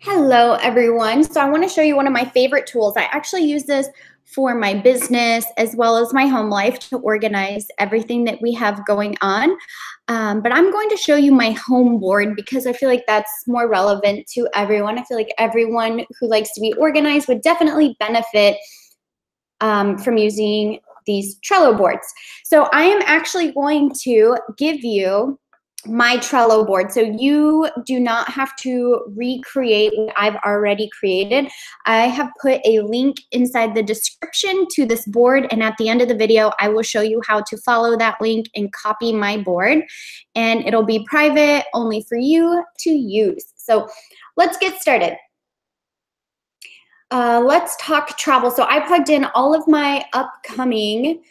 Hello, everyone. So I want to show you one of my favorite tools. I actually use this for my business as well as my home life to organize everything that we have going on. But I'm going to show you my home board because I feel like that's more relevant to everyone. I feel like everyone who likes to be organized would definitely benefit from using these Trello boards. So I am actually going to give you my Trello board. So you do not have to recreate what I've already created. I have put a link inside the description to this board, and at the end of the video, I will show you how to follow that link and copy my board, and it'll be private only for you to use. So let's get started. Let's talk travel. So I plugged in all of my upcoming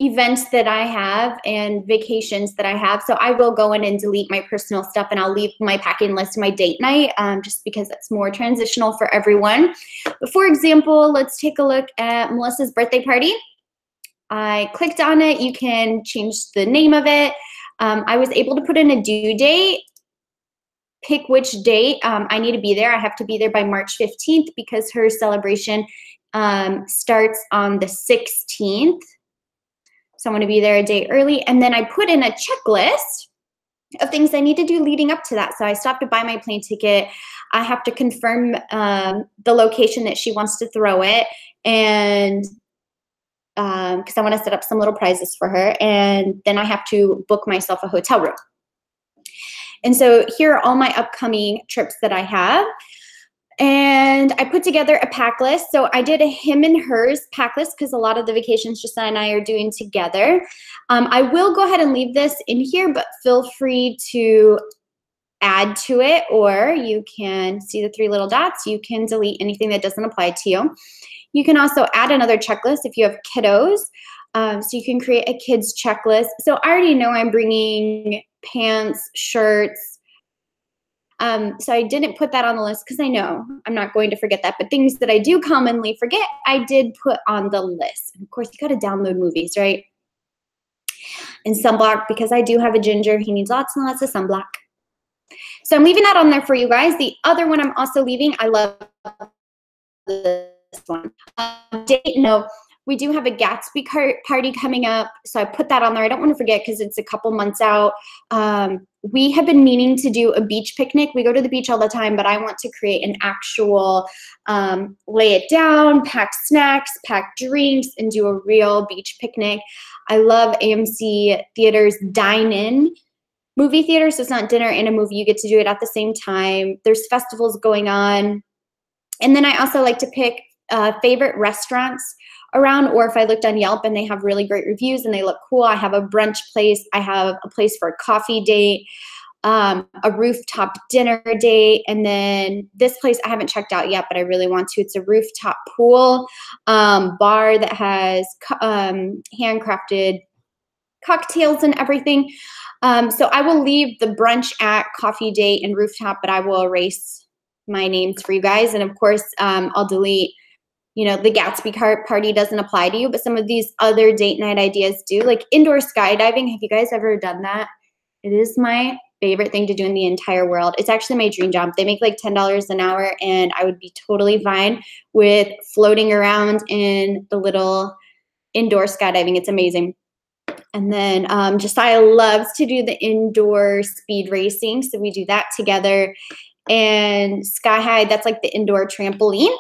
events that I have and vacations that I have. So I will go in and delete my personal stuff, and I'll leave my packing list, my date night, just because that's more transitional for everyone. But for example, let's take a look at Melissa's birthday party. I clicked on it. You can change the name of it. I was able to put in a due date. Pick which date I need to be there. I have to be there by March 15th because her celebration starts on the 16th. So I'm going to be there a day early. And then I put in a checklist of things I need to do leading up to that. So I still have to buy my plane ticket. I have to confirm the location that she wants to throw it. And because I want to set up some little prizes for her. And then I have to book myself a hotel room. And so here are all my upcoming trips that I have. And I put together a pack list. So I did a him and hers pack list because a lot of the vacations Josiah and I are doing together. I will go ahead and leave this in here, but feel free to add to it, or you can see the 3 little dots. You can delete anything that doesn't apply to you. You can also add another checklist if you have kiddos. So you can create a kids checklist. So I already know I'm bringing pants, shirts. So I didn't put that on the list because I know I'm not going to forget that. But things that I do commonly forget, I did put on the list. And of course, you got to download movies, right? And sunblock, because I do have a ginger. He needs lots and lots of sunblock. So I'm leaving that on there for you guys. The other one I'm also leaving, I love this one. Date note. We do have a Gatsby party coming up, so I put that on there. I don't want to forget because it's a couple months out. We have been meaning to do a beach picnic. We go to the beach all the time, but I want to create an actual lay it down, pack snacks, pack drinks, and do a real beach picnic. I love AMC Theaters dine-in movie theater, so it's not dinner and a movie. You get to do it at the same time. There's festivals going on. And then I also like to pick favorite restaurants around, or if I looked on Yelp and they have really great reviews and they look cool. I have a brunch place. I have a place for a coffee date, a rooftop dinner date, and then this place I haven't checked out yet, but I really want to. It's a rooftop pool bar that has handcrafted cocktails and everything. So I will leave the brunch at coffee date and rooftop, but I will erase my names for you guys. And of course, I'll delete, the Gatsby party doesn't apply to you, but some of these other date night ideas do, like indoor skydiving. Have you guys ever done that? It is my favorite thing to do in the entire world. It's actually my dream job. They make like $10 an hour, and I would be totally fine with floating around in the little indoor skydiving. It's amazing. And then Josiah loves to do the indoor speed racing, so we do that together. And Sky High, that's like the indoor trampoline.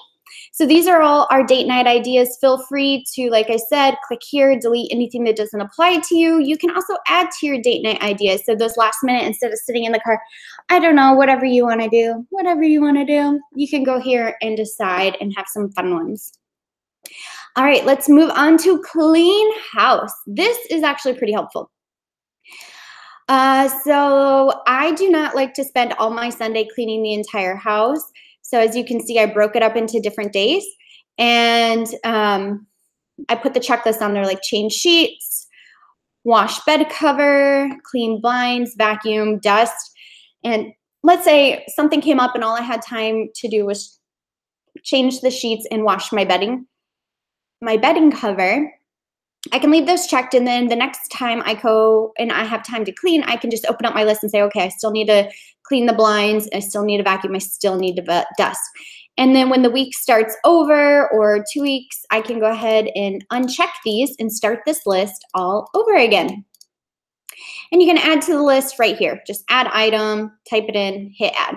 So these are all our date night ideas. Feel free to, like I said, click here, delete anything that doesn't apply to you. You can also add to your date night ideas. So those last minute, instead of sitting in the car, I don't know, whatever you want to do, you can go here and decide and have some fun ones. All right, let's move on to clean house. This is actually pretty helpful. So I do not like to spend all my Sunday cleaning the entire house. So as you can see, I broke it up into different days, and I put the checklist on there, like change sheets, wash bed cover, clean blinds, vacuum, dust. And let's say something came up and all I had time to do was change the sheets and wash my bedding cover. I can leave those checked, and then the next time I go and I have time to clean, I can just open up my list and say, okay, I still need to clean the blinds, I still need to vacuum, I still need to dust. And then when the week starts over, or 2 weeks, I can go ahead and uncheck these and start this list all over again. And you can add to the list right here. Just add item, type it in, hit add.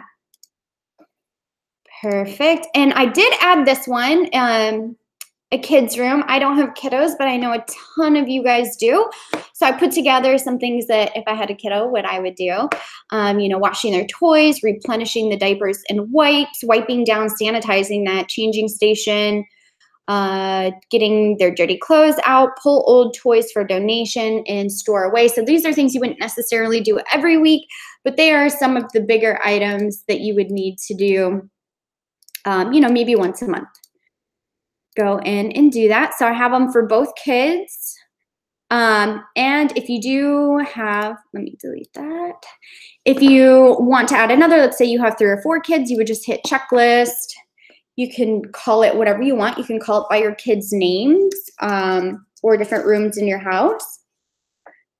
Perfect. And I did add this one, a kid's room. I don't have kiddos, but I know a ton of you guys do. So I put together some things that if I had a kiddo, what I would do. You know, washing their toys, replenishing the diapers and wipes, wiping down, sanitizing that changing station, getting their dirty clothes out, pull old toys for donation, and store away. So these are things you wouldn't necessarily do every week, but they are some of the bigger items that you would need to do, you know, maybe once a month. Go in and do that. So I have them for both kids. And if you do have, let me delete that. If you want to add another, let's say you have 3 or 4 kids, you would just hit checklist. You can call it whatever you want. You can call it by your kids' names, or different rooms in your house.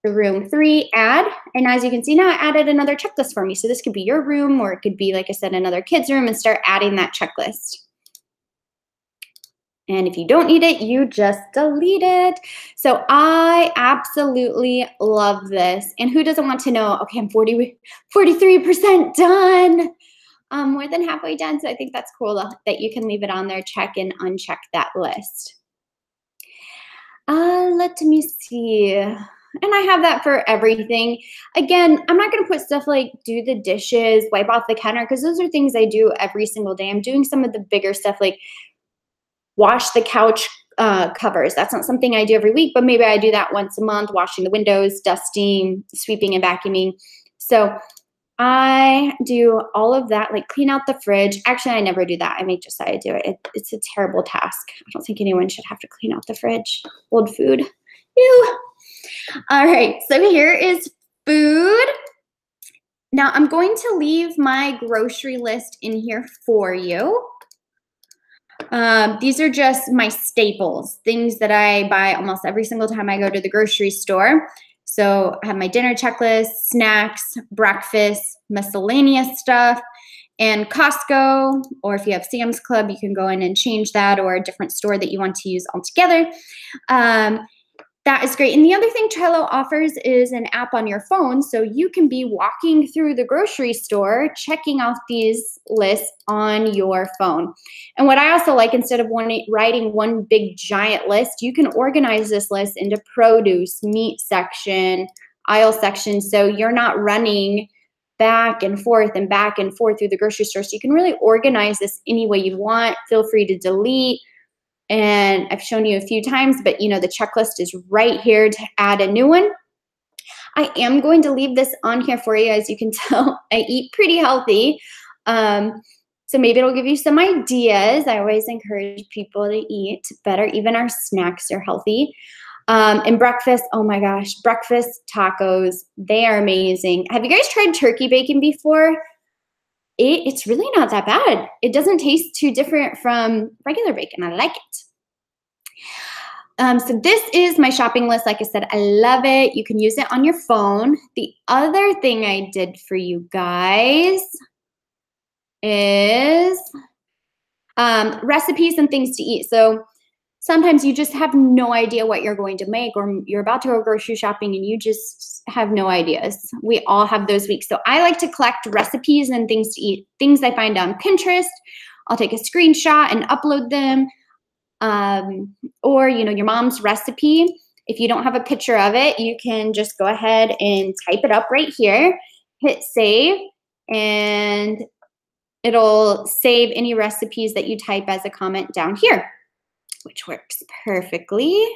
The room 3, add. And as you can see now, I added another checklist for me. So this could be your room, or it could be, like I said, another kid's room, and start adding that checklist. And if you don't need it, you just delete it. So I absolutely love this. And who doesn't want to know, okay, I'm 43% done. I'm more than halfway done. So I think that's cool that you can leave it on there, check and uncheck that list. Let me see. And I have that for everything. Again, I'm not going to put stuff like do the dishes, wipe off the counter, because those are things I do every single day. I'm doing some of the bigger stuff like wash the couch covers. That's not something I do every week, but maybe I do that once a month, washing the windows, dusting, sweeping and vacuuming. So I do all of that, like clean out the fridge. Actually, I never do that. I make Josiah do it. It's a terrible task. I don't think anyone should have to clean out the fridge. Old food. Ew. All right, so here is food. Now I'm going to leave my grocery list in here for you. These are just my staples, things that I buy almost every single time I go to the grocery store. So I have my dinner checklist, snacks, breakfast, miscellaneous stuff, and Costco, or if you have Sam's Club, you can go in and change that, or a different store that you want to use altogether. That is great. And the other thing Trello offers is an app on your phone, so you can be walking through the grocery store, checking off these lists on your phone. And what I also like, instead of writing one big giant list, you can organize this list into produce, meat section, aisle section, so you're not running back and forth through the grocery store. So you can really organize this any way you want. Feel free to delete. And I've shown you a few times, but you know, the checklist is right here to add a new one. I am going to leave this on here for you. As you can tell, I eat pretty healthy. So maybe it'll give you some ideas. I always encourage people to eat better. Even our snacks are healthy. And breakfast, oh my gosh, breakfast tacos, they are amazing. Have you guys tried turkey bacon before? It's really not that bad. It doesn't taste too different from regular bacon. I like it. So this is my shopping list. Like I said, I love it. You can use it on your phone. The other thing I did for you guys is recipes and things to eat. So sometimes you just have no idea what you're going to make, or you're about to go grocery shopping and you just have no ideas. We all have those weeks. So I like to collect recipes and things to eat, things I find on Pinterest. I'll take a screenshot and upload them. Or, you know, your mom's recipe. If you don't have a picture of it, you can just go ahead and type it up right here, hit save, and it'll save any recipes that you type as a comment down here, which works perfectly.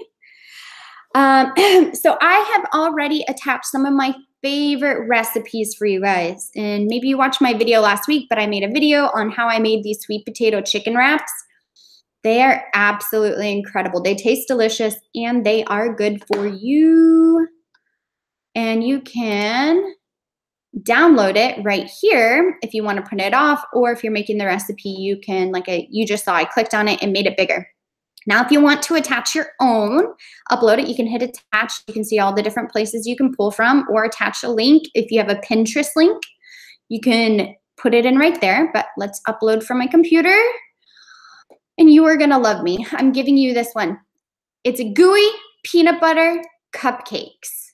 So I have already attached some of my favorite recipes for you guys. And maybe you watched my video last week, but I made a video on how I made these sweet potato chicken wraps. They are absolutely incredible. They taste delicious and they are good for you. And you can download it right here if you want to print it off, or if you're making the recipe, you can, like you just saw, I clicked on it and made it bigger. Now, if you want to attach your own, upload it, you can hit attach. You can see all the different places you can pull from, or attach a link. If you have a Pinterest link, you can put it in right there, but let's upload from my computer. And you are gonna love me. I'm giving you this one. It's a gooey peanut butter cupcakes.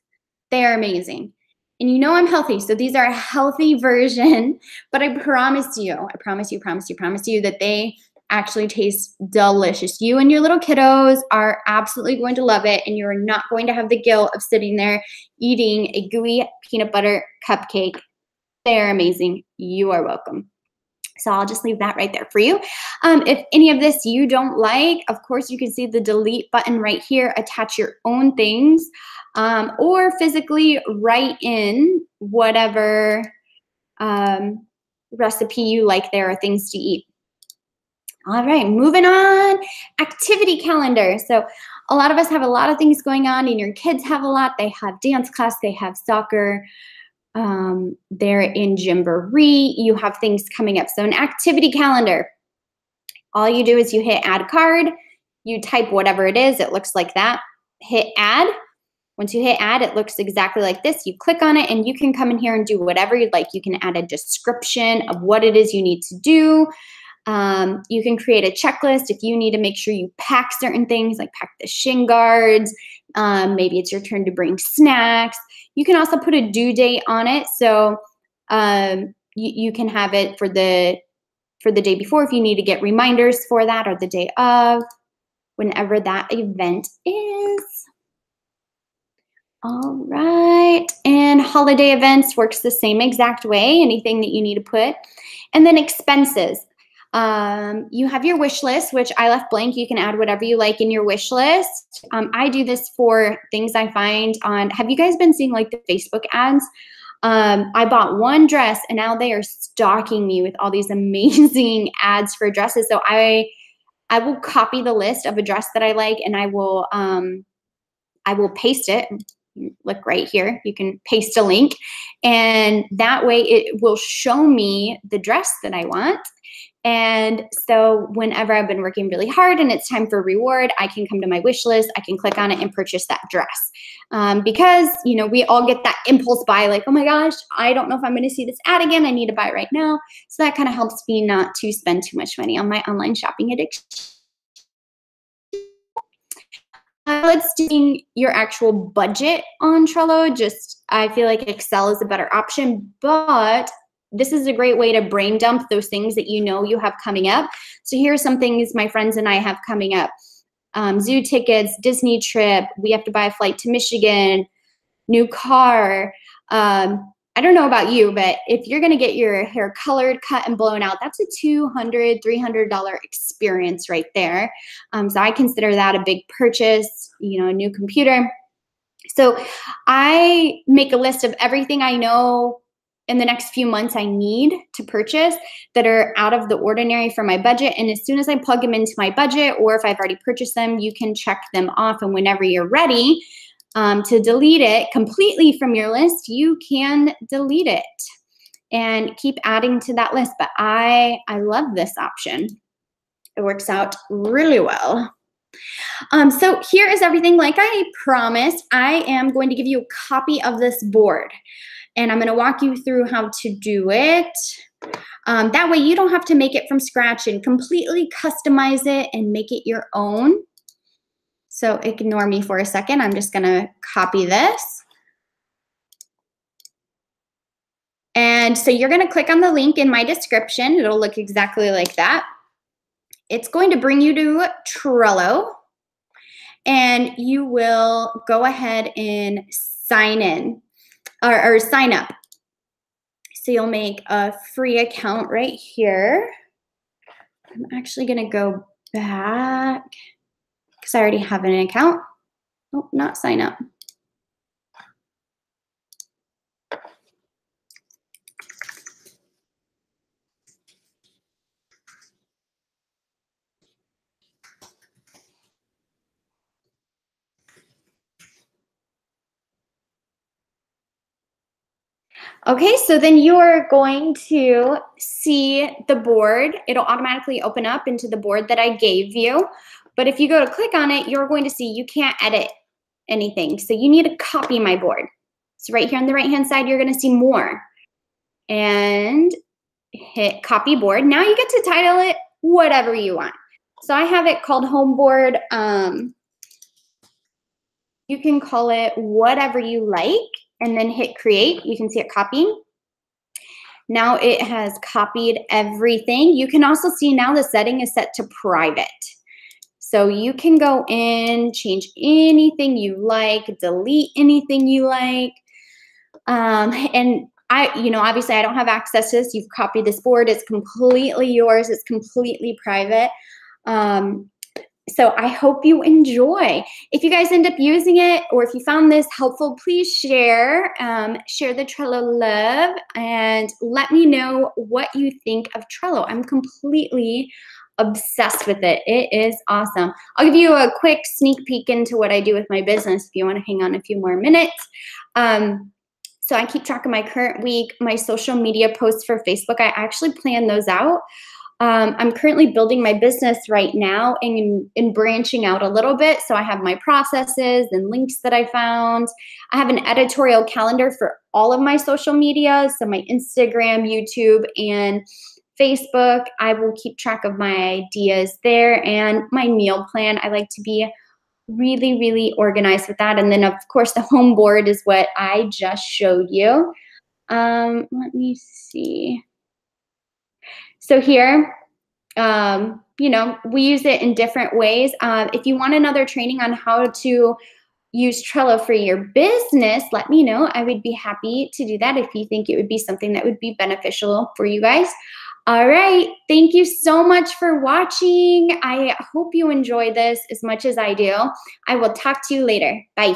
They are amazing. And you know I'm healthy, so these are a healthy version, but I promise you that they actually taste delicious. You and your little kiddos are absolutely going to love it, and you're not going to have the guilt of sitting there eating a gooey peanut butter cupcake. They're amazing. You are welcome. So I'll just leave that right there for you. If any of this you don't like, of course, you can see the delete button right here. Attach your own things, or physically write in whatever recipe you like there, or things to eat. All right, moving on. Activity calendar. So a lot of us have a lot of things going on, and your kids have a lot. They have dance class, they have soccer, they're in Gymboree, you have things coming up. So an activity calendar, all you do is you hit add card, you type whatever it is, it looks like that, hit add. Once you hit add, it looks exactly like this. You click on it and you can come in here and do whatever you'd like. You can add a description of what it is you need to do. You can create a checklist if you need to make sure you pack certain things, like pack the shin guards. Maybe it's your turn to bring snacks. You can also put a due date on it. So you can have it for the day before if you need to get reminders for that, or the day of, whenever that event is. All right, and holiday events works the same exact way, anything that you need to put. And then expenses. You have your wish list, which I left blank. You can add whatever you like in your wish list. I do this for things I find on, have you guys been seeing like the Facebook ads? I bought one dress and now they are stalking me with all these amazing ads for dresses. So I will copy the list of a dress that I like, and I will paste it. Look right here, you can paste a link, and that way it will show me the dress that I want. And so whenever I've been working really hard and it's time for a reward, I can come to my wish list, I can click on it and purchase that dress. Because, you know, we all get that impulse buy, like, oh my gosh, I don't know if I'm going to see this ad again, I need to buy it right now. So that kind of helps me not to spend too much money on my online shopping addiction. Let's do your actual budget on Trello. I feel like Excel is a better option, but this is a great way to brain dump those things that you know you have coming up. So here are some things my friends and I have coming up. Zoo tickets, Disney trip, we have to buy a flight to Michigan, new car. I don't know about you, but if you're gonna get your hair colored, cut, and blown out, that's a $200, $300 experience right there. So I consider that a big purchase, you know, a new computer. So I make a list of everything I know in the next few months I need to purchase that are out of the ordinary for my budget. And as soon as I plug them into my budget, or if I've already purchased them, you can check them off. And whenever you're ready to delete it completely from your list, you can delete it and keep adding to that list. But I love this option. It works out really well. So here is everything. Like I promised, I am going to give you a copy of this board, and I'm going to walk you through how to do it. That way you don't have to make it from scratch and completely customize it and make it your own. So ignore me for a second. I'm just going to copy this. And so you're going to click on the link in my description. It'll look exactly like that. It's going to bring you to Trello, and you will go ahead and sign in or sign up. So you'll make a free account right here. I'm actually going to go back because I already have an account. Oh, not sign up. Okay, so then you are going to see the board. It'll automatically open up into the board that I gave you. But if you go to click on it, you're going to see you can't edit anything. So you need to copy my board. So right here on the right-hand side, you're gonna see more. And hit copy board. Now you get to title it whatever you want. So I have it called home board. You can call it whatever you like and then hit create. You can see it copying. Now it has copied everything. You can also see now the setting is set to private. So you can go in, change anything you like, delete anything you like. And obviously I don't have access to this. You've copied this board. It's completely yours. It's completely private. So I hope you enjoy. If you guys end up using it or if you found this helpful, please share. Share the Trello love and let me know what you think of Trello. I'm completely obsessed with it. It is awesome. I'll give you a quick sneak peek into what I do with my business if you want to hang on a few more minutes. So I keep track of my current week, my social media posts for Facebook. I actually plan those out. I'm currently building my business right now and branching out a little bit. So I have my processes and links that I found. I have an editorial calendar for all of my social media. So my Instagram, YouTube, and Facebook. I will keep track of my ideas there and my meal plan. I like to be really, really organized with that. And then of course the home board is what I just showed you. Let me see. So here, we use it in different ways. If you want another training on how to use Trello for your business, let me know. I would be happy to do that if you think it would be something that would be beneficial for you guys. All right, thank you so much for watching. I hope you enjoy this as much as I do. I will talk to you later. Bye.